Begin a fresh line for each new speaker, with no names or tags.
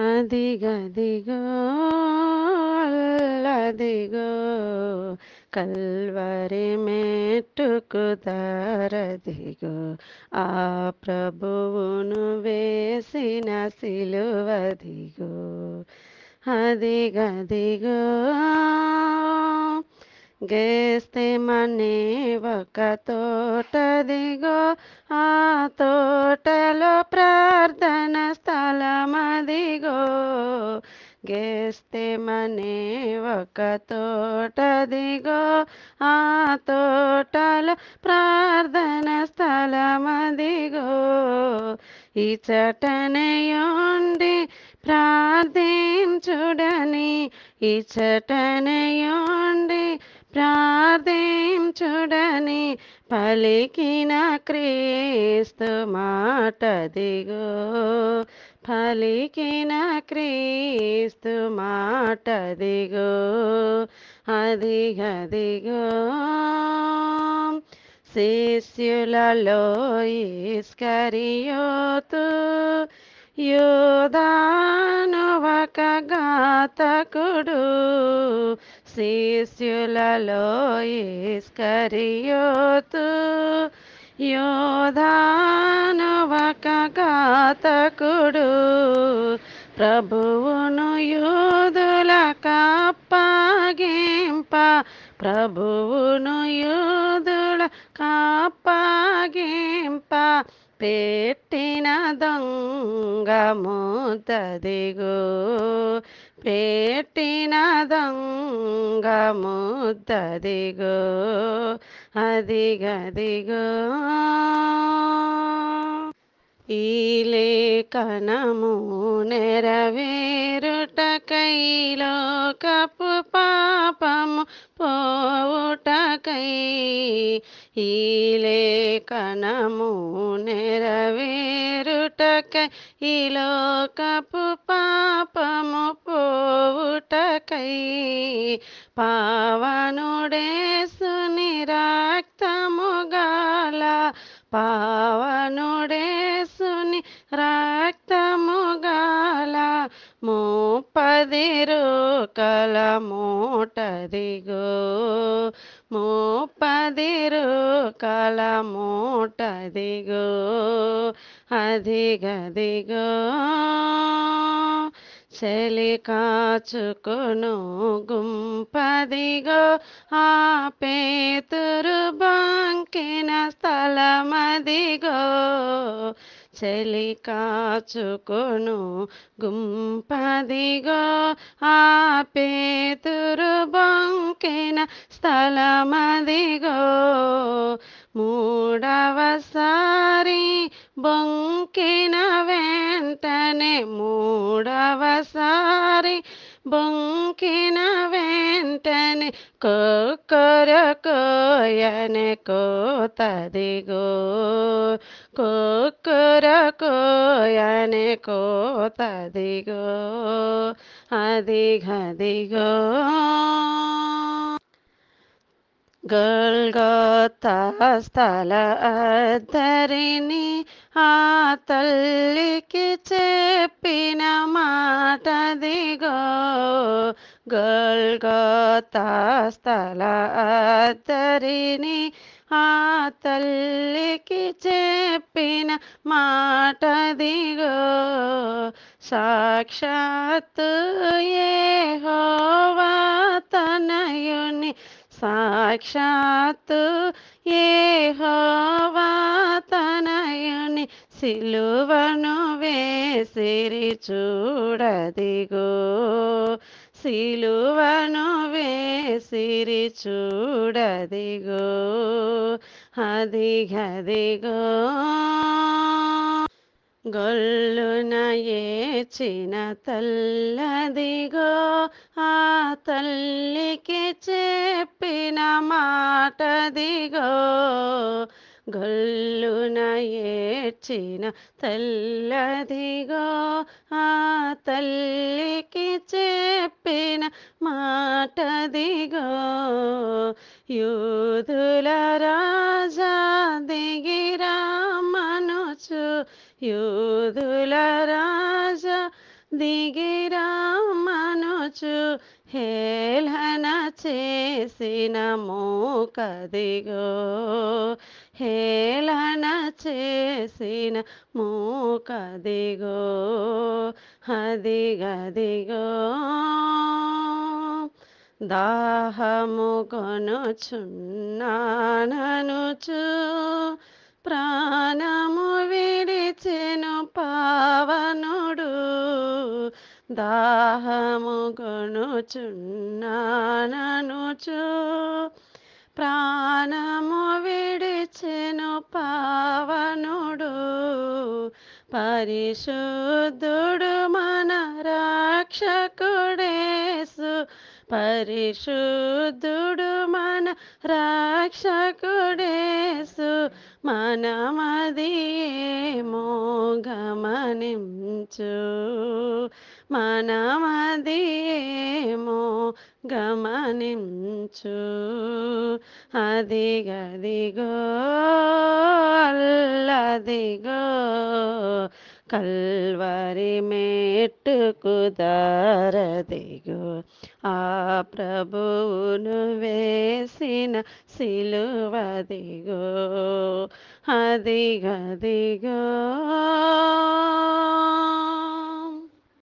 అదిగదిగో అల్లదిగో కల్వరి మెట్టుకు దారదిగో ఆ ప్రభువును వేసిన సిలువదిగో అదిగదిగో గేస్తేమనే ఒక తోటదిగో ఆ తోటలో ప్రార్థన స్థలమదిగో గేస్తేమనే ఒక తోటదిగో ఆ తోటలో ప్రార్థన స్థలమదిగో ఇచటనయుండి ప్రార్థించుడని ఇచటనయుండి ప్రార్థించుడని పలికిన క్రీస్తు మాటదిగో పలికిన క్రీస్తు మాటదిగో అదిగదిగో శిష్యులలో ఇస్కరియోతు యోదాను ఒక ఘాతకుడు శిష్యులలో ఇస్కరియోతు యోధాను ఒక ఘాతకుడు ప్రభువును యూదులకప్పగింప ప్రభువును యూదులకప్పగింప పెట్టిన దొంగ ముద్దదిగో పెట్టిన దొంగ ముద్దదిగో అదిగదిగో ఈ లేఖనము నెరవేరుటకై లోకపు పాపము పోవుటకై ఈ లేఖనము నెరవేరుటకై ఈ లోకపు పాపము పోవుటకై పావనుడేసుని రక్తము గల పావనుడేసుని రక్తము గల ముప్పది రూకల మూటదిగో ముప్పది రూకల మూటదిగో అదిగదిగో చలి కాచుకొను గుంపదిగో ఆ పేతురు బంకిన స్థలమదిగో చలి కాచుకొను గుంపదిగో ఆ పేతురు బంకిన స్థలమదిగో మూడవసారి బొంకిన వెంటనే మూడవసారి బొంకిన వెంటనే కొక్కరకోయనే కోతదిగో కొక్కరకోయనే కోతదిగో అదిగదిగో గొల్గొతా స్థల అద్దరిని ఆ తల్లికి చెప్పిన మాటదిగో గొల్గొతా స్థల అద్దరిని ఆ తల్లికి చెప్పిన మాటదిగో సాక్షాత్తు యెహోవా తనయుని సాక్షాత్తు యెహోవా తనయుని సిలువను వేసిరి చూడదిగో సిలువను వేసిరి చూడదిగో అదిగదిగో గొల్లున ఏచిన తల్లదిగో ఆ తల్లికి చెప్పిన మాటదిగో గొల్లున ఏచిన తల్లదిగో ఆ తల్లికి చెప్పిన మాటదిగో యూదుల రాజా దిగిరామనుచు యూదుల రాజా దిగిరామనుచు హేళన చేసిన మూకదిగో హేళన చేసిన మూకదిగో అదిగదిగో దాహము కొనుచున్నాననుచు ప్రాణము విడిచెను పావనుడు దాహము కొనుచున్నాననుచు ప్రాణము విడిచెను పావనుడు పరిశుద్ధుడు మన రక్షకుడేసు పరిశుద్ధుడు మన రక్షకుడేసు మనమదియేమో గమనించు మనమదియేమో గమనించు అదిగదిగో అల్లదిగో కల్వరి మెట్టుకు దారదిగో ఆ ప్రభువును వేసిన సిలువదిగో అదిగదిగో